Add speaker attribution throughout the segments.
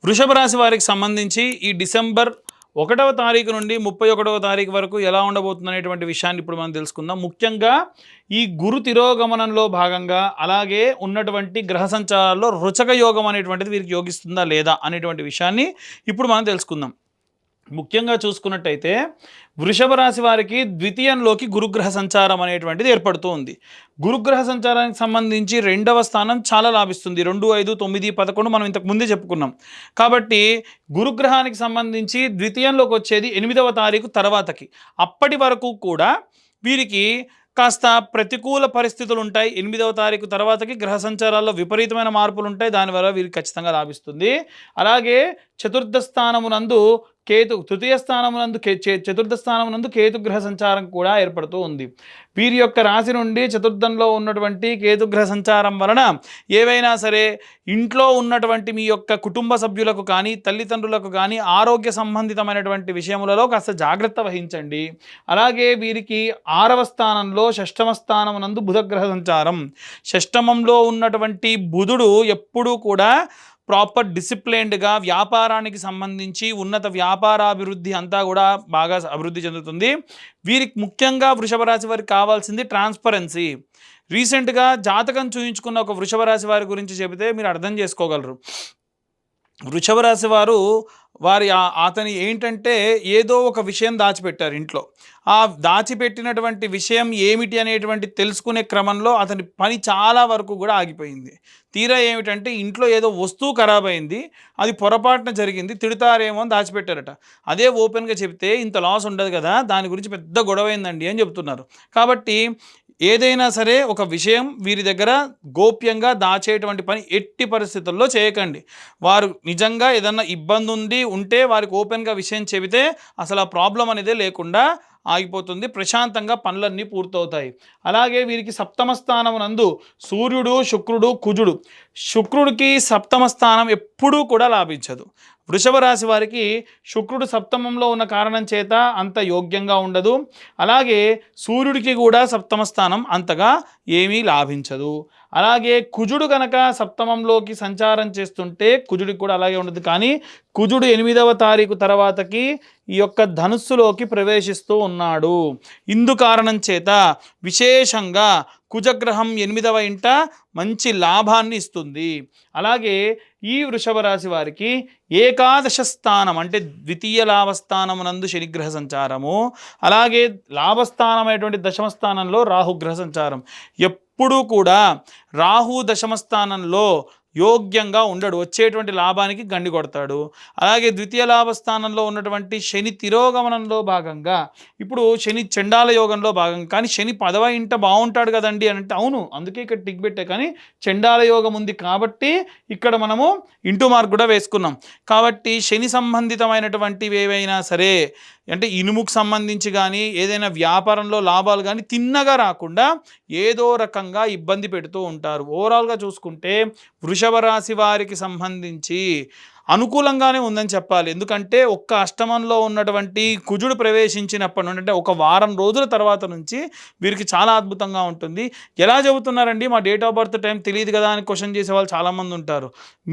Speaker 1: వృషభ రాశి వారికి సంబంధించి ఈ డిసెంబర్ 1వ తారీఖు నుండి 31వ తారీఖు వరకు ఎలా ఉండబోతుంది అనేటువంటి విషయాన్ని ఇప్పుడు మనం తెలుసుకుందాం. ముఖ్యంగా ఈ గురు తిరోగమనంలో భాగంగా అలాగే ఉన్నటువంటి గ్రహ సంచారాల్లో రుచక యోగం అనేటువంటిది వీరికి యోగిస్తుందా లేదా అనేటువంటి విషయాన్ని ఇప్పుడు మనం తెలుసుకుందాం. ముఖ్యంగా చూసుకున్నట్టయితే వృషభ రాశి వారికి ద్వితీయంలోకి గురుగ్రహ సంచారం అనేటువంటిది ఏర్పడుతూ ఉంది. గురుగ్రహ సంచారానికి సంబంధించి 2వ స్థానం చాలా లాభిస్తుంది. 2, 5, 9, 11 మనం ఇంతకు ముందే చెప్పుకున్నాం. కాబట్టి గురుగ్రహానికి సంబంధించి ద్వితీయంలోకి వచ్చేది 8వ తారీఖు తర్వాతకి. అప్పటి వరకు కూడా వీరికి కాస్త ప్రతికూల పరిస్థితులు ఉంటాయి. 8వ తారీఖు తర్వాతకి గ్రహ సంచారాల్లో విపరీతమైన మార్పులు ఉంటాయి. దానివల్ల వీరికి ఖచ్చితంగా లాభిస్తుంది. అలాగే చతుర్థ స్థానమునందు తృతీయ స్థానమునందు చతుర్థ స్థానమునందు కేతుగ్రహ సంచారం కూడా ఏర్పడుతూ ఉంది. వీరి యొక్క రాశి నుండి చతుర్థంలో ఉన్నటువంటి కేతుగ్రహ సంచారం వలన ఏవైనా సరే ఇంట్లో ఉన్నటువంటి మీ యొక్క కుటుంబ సభ్యులకు కానీ తల్లిదండ్రులకు కానీ ఆరోగ్య సంబంధితమైనటువంటి విషయములలో కాస్త జాగ్రత్త వహించండి. అలాగే వీరికి 6వ స్థానంలో షష్టమ స్థానమునందు బుధగ్రహ సంచారం. షష్టమంలో ఉన్నటువంటి బుధుడు ఎప్పుడూ కూడా ప్రాపర్ డిసిప్లైన్డ్గా వ్యాపారానికి సంబంధించి ఉన్నత వ్యాపారాభివృద్ధి అంతా కూడా బాగా అభివృద్ధి చెందుతుంది. వీరికి ముఖ్యంగా వృషభ రాశి వారికి కావాల్సింది ట్రాన్స్పరెన్సీ. రీసెంట్గా జాతకం చూయించుకున్న ఒక వృషభ రాశి వారి గురించి చెబితే మీరు అర్థం చేసుకోగలరు. వృషభ రాశి వారు అతని ఏంటంటే ఏదో ఒక విషయం దాచిపెట్టారు ఇంట్లో. ఆ దాచిపెట్టినటువంటి విషయం ఏమిటి అనేటువంటి తెలుసుకునే క్రమంలో అతని పని చాలా వరకు కూడా ఆగిపోయింది. తీరా ఏమిటంటే ఇంట్లో ఏదో వస్తువు ఖరాబ్ అయింది, అది పొరపాటున జరిగింది, తిడతారేమో అని దాచిపెట్టారట. అదే ఓపెన్గా చెప్తే ఇంత లాస్ ఉండదు కదా, దాని గురించి పెద్ద గొడవ అయిందండి అని చెప్తున్నారు. కాబట్టి ఏదైనా సరే ఒక విషయం వీరి దగ్గర గోప్యంగా దాచేటువంటి పని ఎట్టి పరిస్థితుల్లో చేయకండి. వారు నిజంగా ఏదన్నా ఇబ్బంది ఉంటే వారికి ఓపెన్గా విషయం చెబితే అసలు ఆ ప్రాబ్లం అనేదే లేకుండా ఆగిపోతుంది. ప్రశాంతంగా పనులన్నీ పూర్తవుతాయి. అలాగే వీరికి సప్తమ స్థానమునందు సూర్యుడు, శుక్రుడు, కుజుడు. శుక్రుడికి సప్తమ స్థానం ఎప్పుడూ కూడా లాభించదు. వృషభ రాశి వారికి శుక్రుడు సప్తమంలో ఉన్న కారణం చేత అంత యోగ్యంగా ఉండదు. అలాగే సూర్యుడికి కూడా సప్తమ స్థానం అంతగా ఏమీ లాభించదు. అలాగే కుజుడు కనుక సప్తమంలోకి సంచారం చేస్తుంటే కుజుడికి కూడా అలాగే ఉండదు. కానీ కుజుడు 8వ తారీఖు తర్వాతకి ఈ యొక్క ధనుస్సులోకి ప్రవేశిస్తూ ఉన్నాడు. ఇందు కారణం చేత విశేషంగా కుజగ్రహం 8వ ఇంట మంచి లాభాన్ని ఇస్తుంది. అలాగే ఈ వృషభ రాశి వారికి ఏకాదశ స్థానం అంటే ద్వితీయ లాభస్థానమునందు శనిగ్రహ సంచారము, అలాగే లాభస్థానమైనటువంటి దశమ స్థానంలో రాహుగ్రహ సంచారం. ఎప్పుడూ కూడా రాహు దశమ స్థానంలో యోగ్యంగా ఉండడు, వచ్చేటువంటి లాభానికి గండి కొడతాడు. అలాగే ద్వితీయ లాభస్థానంలో ఉన్నటువంటి శని తిరోగమనంలో భాగంగా ఇప్పుడు శని చండాల యోగంలో భాగంగా, కానీ శని 10వ ఇంట బాగుంటాడు కదండి అని అంటే అవును, అందుకే ఇక్కడ టిక్ పెట్టే, కానీ చండాల యోగం ఉంది కాబట్టి ఇక్కడ మనము ఇంటూ మార్క్ కూడా వేసుకున్నాం. కాబట్టి శని సంబంధితమైనటువంటివి ఏవైనా సరే అంటే ఇనుముకు సంబంధించి కానీ ఏదైనా వ్యాపారంలో లాభాలు కానీ తిన్నగా రాకుండా ఏదో రకంగా ఇబ్బంది పెడుతూ ఉంటారు. ఓవరాల్గా చూసుకుంటే వృషభ రాశి వారికి సంబంధించి అనుకూలంగానే ఉందని చెప్పాలి. ఎందుకంటే ఒక్క అష్టమంలో ఉన్నటువంటి కుజుడు ప్రవేశించినప్పటి నుండి అంటే ఒక వారం రోజుల తర్వాత నుంచి వీరికి చాలా అద్భుతంగా ఉంటుంది. ఎలా చెబుతున్నారండి మా డేట్ ఆఫ్ బర్త్ టైం తెలియదు కదా అని క్వశ్చన్ చేసే వాళ్ళు చాలామంది ఉంటారు.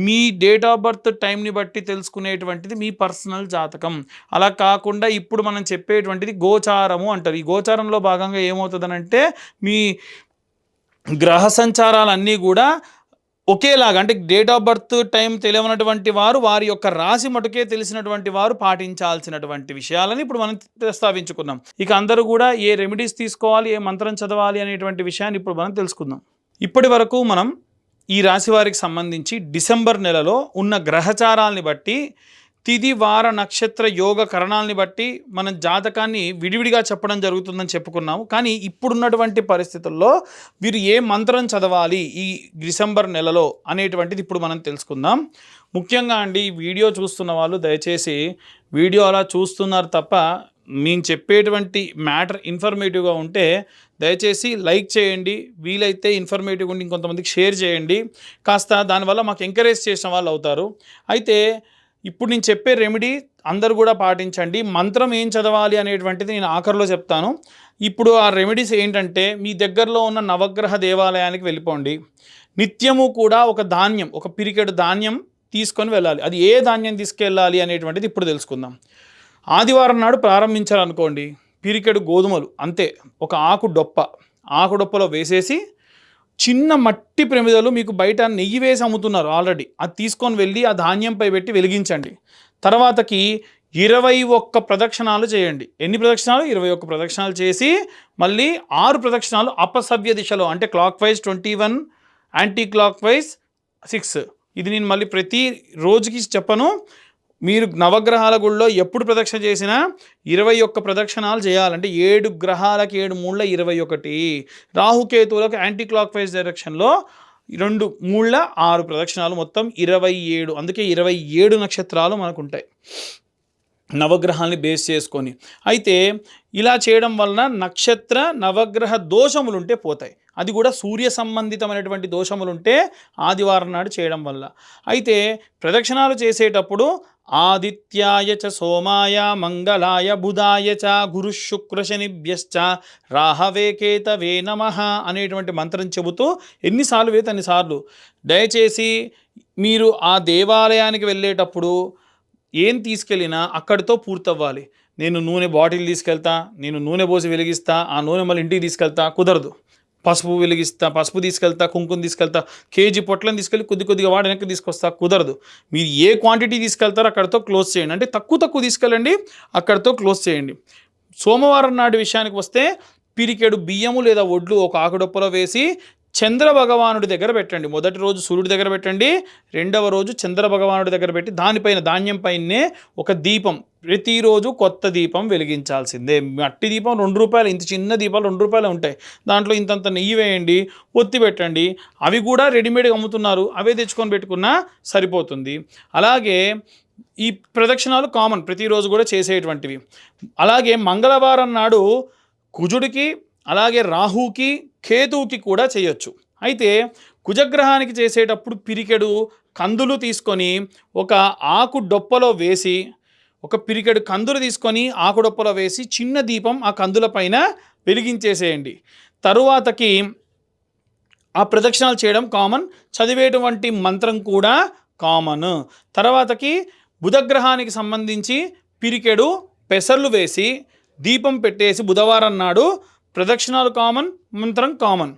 Speaker 1: మీ డేట్ ఆఫ్ బర్త్ టైంని బట్టి తెలుసుకునేటువంటిది మీ పర్సనల్ జాతకం. అలా కాకుండా ఇప్పుడు మనం చెప్పేటువంటిది గోచారము అంటారు. ఈ గోచారంలో భాగంగా ఏమవుతుందనంటే మీ గ్రహ సంచారాలన్నీ కూడా ఒకేలాగా అంటే డేట్ ఆఫ్ బర్త్ టైం తెలియనటువంటి వారు వారి యొక్క రాశి మటుకే తెలిసినటువంటి వారు పాటించాల్సినటువంటి విషయాలని ఇప్పుడు మనం ప్రస్తావించుకున్నాం. ఇక అందరూ కూడా ఏ రెమెడీస్ తీసుకోవాలి, ఏ మంత్రం చదవాలి అనేటువంటి విషయాన్ని ఇప్పుడు మనం తెలుసుకుందాం. ఇప్పటి వరకు మనం ఈ రాశి వారికి సంబంధించి డిసెంబర్ నెలలో ఉన్న గ్రహచారాలని బట్టి తిథి వార నక్షత్ర యోగ కరణాలని బట్టి మనం జాతకాన్ని విడివిడిగా చెప్పడం జరుగుతుందని చెప్పుకున్నాము. కానీ ఇప్పుడున్నటువంటి పరిస్థితుల్లో వీరు ఏ మంత్రం చదవాలి ఈ డిసెంబర్ నెలలో అనేటువంటిది ఇప్పుడు మనం తెలుసుకుందాం. ముఖ్యంగా అండి ఈ వీడియో చూస్తున్న వాళ్ళు దయచేసి వీడియో అలా చూస్తున్నారు తప్ప మేము చెప్పేటువంటి మ్యాటర్ ఇన్ఫర్మేటివ్గా ఉంటే దయచేసి లైక్ చేయండి, వీలైతే ఇన్ఫర్మేటివ్గా ఉండి ఇంకొంతమందికి షేర్ చేయండి. కాస్త దానివల్ల మాకు ఎంకరేజ్ చేసిన వాళ్ళు అవుతారు. అయితే ఇప్పుడు నేను చెప్పే రెమెడీ అందరూ కూడా పాటించండి. మంత్రం ఏం చదవాలి అనేటువంటిది నేను ఆఖరిలో చెప్తాను. ఇప్పుడు ఆ రెమెడీస్ ఏంటంటే మీ దగ్గరలో ఉన్న నవగ్రహ దేవాలయానికి వెళ్ళిపోండి. నిత్యము కూడా ఒక పిరికెడు ధాన్యం తీసుకొని వెళ్ళాలి. అది ఏ ధాన్యం తీసుకెళ్ళాలి అనేటువంటిది ఇప్పుడు తెలుసుకుందాం. ఆదివారం నాడు ప్రారంభించాలనుకోండి, పిరికెడు గోధుమలు అంతే, ఒక ఆకు డొప్పలో వేసేసి, చిన్న మట్టి ప్రమిదలు మీకు బయట నెయ్యి వేసి అమ్ముతున్నారు ఆల్రెడీ, అది తీసుకొని వెళ్ళి ఆ ధాన్యంపై పెట్టి వెలిగించండి. తర్వాతకి 21 ప్రదక్షిణాలు చేయండి. ఎన్ని ప్రదక్షిణాలు? 21 ప్రదక్షిణాలు చేసి మళ్ళీ 6 ప్రదక్షిణాలు అపసవ్య దిశలో, అంటే clock wise 21, anti clock wise 6. ఇది నేను మళ్ళీ ప్రతి రోజుకి చెప్పను. మీరు నవగ్రహాల గుళ్ళో ఎప్పుడు ప్రదక్షిణ చేసినా 21 ప్రదక్షిణాలు చేయాలంటే 7 గ్రహాలకి 7 మూళ్ళ 21, రాహుకేతువులకు యాంటీ క్లాక్ వైజ్ డైరెక్షన్లో 2 మూళ్ళ 6 ప్రదక్షిణాలు, మొత్తం 27. అందుకే 27 నక్షత్రాలు మనకు ఉంటాయి నవగ్రహాల్ని బేస్ చేసుకొని. అయితే ఇలా చేయడం వలన నక్షత్ర నవగ్రహ దోషములుంటే పోతాయి. అది కూడా సూర్య సంబంధితమైనటువంటి దోషములుంటే ఆదివారం నాడు చేయడం వల్ల. అయితే ప్రదక్షిణాలు చేసేటప్పుడు ఆదిత్యాయ చ సోమాయ మంగళాయ బుధాయ చ గురు శుక్ర శనిభ్యశ్చ రాహవే కేతవే నమః అనేటువంటి మంత్రం చెబుతూ ఎన్నిసార్లు వేస్తే అన్నిసార్లు. దయచేసి మీరు ఆ దేవాలయానికి వెళ్ళేటప్పుడు ఏం తీసుకెళ్ళినా అక్కడితో పూర్తవ్వాలి. నేను నూనె బాటిల్ తీసుకెళ్తా, నేను నూనె పోసి వెలిగిస్తా, ఆ నూనె మళ్ళీ ఇంటికి తీసుకెళ్తా, కుదరదు. పసుపు తీసుకెళ్తా, కుంకుమ తీసుకెళ్తా, కేజీ పొట్లను తీసుకెళ్ళి కొద్దిగా వాడి వెనక్కి తీసుకొస్తా, కుదరదు. మీరు ఏ క్వాంటిటీ తీసుకెళ్తారో అక్కడితో క్లోజ్ చేయండి. అంటే తక్కువ తీసుకెళ్ళండి, అక్కడితో క్లోజ్ చేయండి. సోమవారం నాటి విషయానికి వస్తే పిరికెడు బియ్యము లేదా ఒడ్లు ఒక ఆకుడొప్పలో వేసి చంద్ర భగవానుడి దగ్గర పెట్టండి. మొదటి రోజు సూర్యుడి దగ్గర పెట్టండి, రెండవ రోజు చంద్ర భగవానుడి దగ్గర పెట్టి దానిపైన ధాన్యం పైనే ఒక దీపం, ప్రతిరోజు కొత్త దీపం వెలిగించాల్సిందే. మట్టి దీపం ₹2, ఇంత చిన్న దీపాలు ₹2 ఉంటాయి, దాంట్లో ఇంతంత నెయ్యి వేయండి, ఒత్తి పెట్టండి. అవి కూడా రెడీమేడ్గా అమ్ముతున్నారు, అవే తెచ్చుకొని పెట్టుకున్నా సరిపోతుంది. అలాగే ఈ ప్రదక్షిణాలు కామన్, ప్రతిరోజు కూడా చేసేటువంటివి. అలాగే మంగళవారం నాడు కుజుడికి, అలాగే రాహుకి, కేతువుకి కూడా చేయొచ్చు. అయితే కుజగ్రహానికి చేసేటప్పుడు పిరికెడు కందులు తీసుకొని ఒక ఆకు డొప్పలో వేసి, ఒక పిరికెడు కందులు తీసుకొని ఆకు డొప్పలో వేసి చిన్న దీపం ఆ కందుల పైన వెలిగించేసేయండి. తరువాతకి ఆ ప్రదక్షిణాలు చేయడం కామన్, చదివేటువంటి మంత్రం కూడా కామన్. తర్వాతకి బుధగ్రహానికి సంబంధించి పిరికెడు పెసర్లు వేసి దీపం పెట్టేసి బుధవారం నాడు ప్రదక్షిణాలు కామన్, మంత్రం కామన్.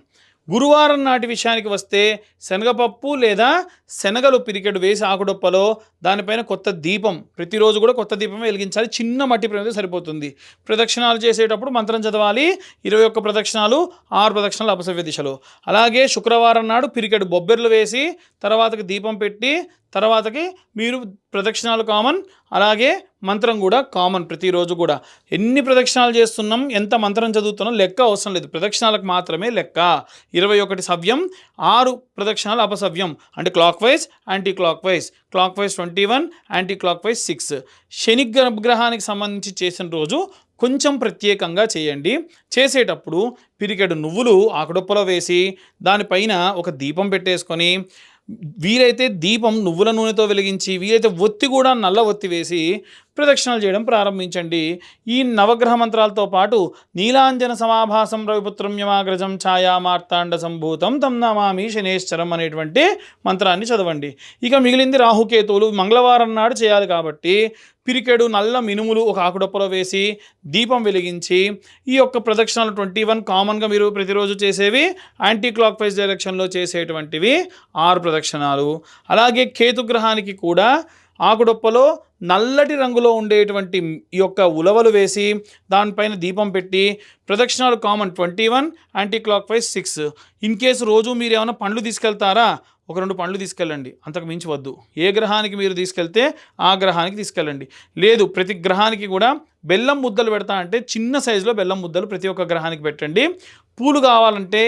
Speaker 1: గురువారం నాటి విషయానికి వస్తే శనగపప్పు లేదా శనగలు పిరికెడు వేసి ఆకుడొప్పలో దానిపైన కొత్త దీపం, ప్రతిరోజు కూడా కొత్త దీపం వెలిగించాలి. చిన్న మట్టి ప్రమిద సరిపోతుంది. ప్రదక్షిణాలు చేసేటప్పుడు మంత్రం చదవాలి. 21 ప్రదక్షిణాలు, 6 ప్రదక్షిణాలు అపసవ్య దిశలో. అలాగే శుక్రవారం నాడు పిరికెడు బొబ్బెర్లు వేసి తర్వాతకి దీపం పెట్టి తర్వాతకి మీరు ప్రదక్షిణాలు కామన్, అలాగే మంత్రం కూడా కామన్. ప్రతిరోజు కూడా ఎన్ని ప్రదక్షిణాలు చేస్తున్నాం, ఎంత మంత్రం చదువుతున్నాం లెక్క అవసరం లేదు, ప్రదక్షిణాలకు మాత్రమే లెక్క. 21 సవ్యం, 6 ప్రదక్షిణాలు అపసవ్యం, అంటే clock wise, anti clock wise. Clock wise 21, anti clock wise 6. శని గ్రహానికి సంబంధించి చేసిన రోజు కొంచెం ప్రత్యేకంగా చేయండి. చేసేటప్పుడు పిరికెడు నువ్వులు ఆకుడొప్పలో వేసి దానిపైన ఒక దీపం పెట్టేసుకొని, వీలైతే దీపం నువ్వుల నూనెతో వెలిగించి, వీలైతే ఒత్తి కూడా నల్ల ఒత్తి వేసి ప్రదక్షిణాలు చేయడం ప్రారంభించండి. ఈ నవగ్రహ మంత్రాలతో పాటు నీలాంజన సమాభాసం రవిపుత్రం యమాగ్రజం ఛాయా మార్తాండ సంభూతం తం నమామి శనేశ్వరం అనేటువంటి మంత్రాన్ని చదవండి. ఇక మిగిలింది రాహుకేతువులు మంగళవారం నాడు చేయాలి కాబట్టి పిరికెడు నల్ల మినుములు ఒక ఆకుడొప్పలో వేసి దీపం వెలిగించి ఈ యొక్క ప్రదక్షిణాలు 21 కామన్గా మీరు ప్రతిరోజు చేసేవి, యాంటీ క్లాక్ వైజ్ డైరెక్షన్లో చేసేటువంటివి 6 ప్రదక్షిణాలు. అలాగే కేతుగ్రహానికి కూడా ఆకుడొప్పలో నల్లటి రంగులో ఉండేటువంటి ఈ యొక్క ఉలవలు వేసి దానిపైన దీపం పెట్టి ప్రదక్షిణాలు common 21, anti clock wise 6. In case రోజు మీరు ఏమైనా పండ్లు తీసుకెళ్తారా, ఒక 2 పండ్లు తీసుకెళ్ళండి, అంతకు మించి వద్దు. ఏ గ్రహానికి మీరు తీసుకెళ్తే ఆ గ్రహానికి తీసుకెళ్ళండి. లేదు ప్రతి గ్రహానికి కూడా బెల్లం ముద్దలు పెడతా అంటే చిన్న సైజులో బెల్లం ముద్దలు ప్రతి ఒక్క గ్రహానికి పెట్టండి. పూలు కావాలంటే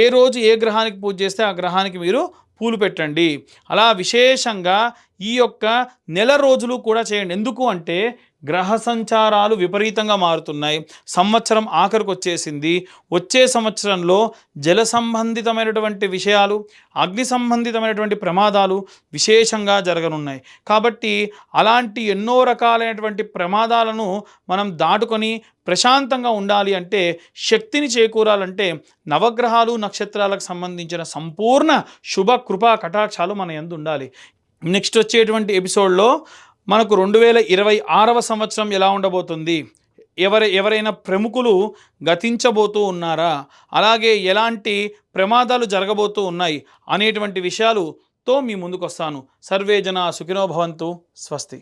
Speaker 1: ఏ రోజు ఏ గ్రహానికి పూజ చేస్తే ఆ గ్రహానికి మీరు పూలు పెట్టండి. అలా విశేషంగా ఈ యొక్క నెల రోజులు కూడా చేయండి. ఎందుకు అంటే గ్రహ సంచారాలు విపరీతంగా మారుతున్నాయి, సంవత్సరం ఆఖరికి వచ్చేసింది. వచ్చే సంవత్సరంలో జల సంబంధితమైనటువంటి విషయాలు, అగ్ని సంబంధితమైనటువంటి ప్రమాదాలు విశేషంగా జరగనున్నాయి. కాబట్టి అలాంటి ఎన్నో రకాలైనటువంటి ప్రమాదాలను మనం దాటుకొని ప్రశాంతంగా ఉండాలి అంటే, శక్తిని చేకూరాలంటే నవగ్రహాలు నక్షత్రాలకు సంబంధించిన సంపూర్ణ శుభ కృపా కటాక్షాలు మన యందు ఉండాలి. నెక్స్ట్ వచ్చేటువంటి ఎపిసోడ్లో మనకు 2026వ సంవత్సరం ఎలా ఉండబోతుంది, ఎవరైనా ప్రముఖులు గతించబోతూ ఉన్నారా, అలాగే ఎలాంటి ప్రమాదాలు జరగబోతూ ఉన్నాయి అనేటువంటి విషయాలుతో మీ ముందుకు వస్తాను. సర్వే జన సుఖినో భవంతు. స్వస్తి.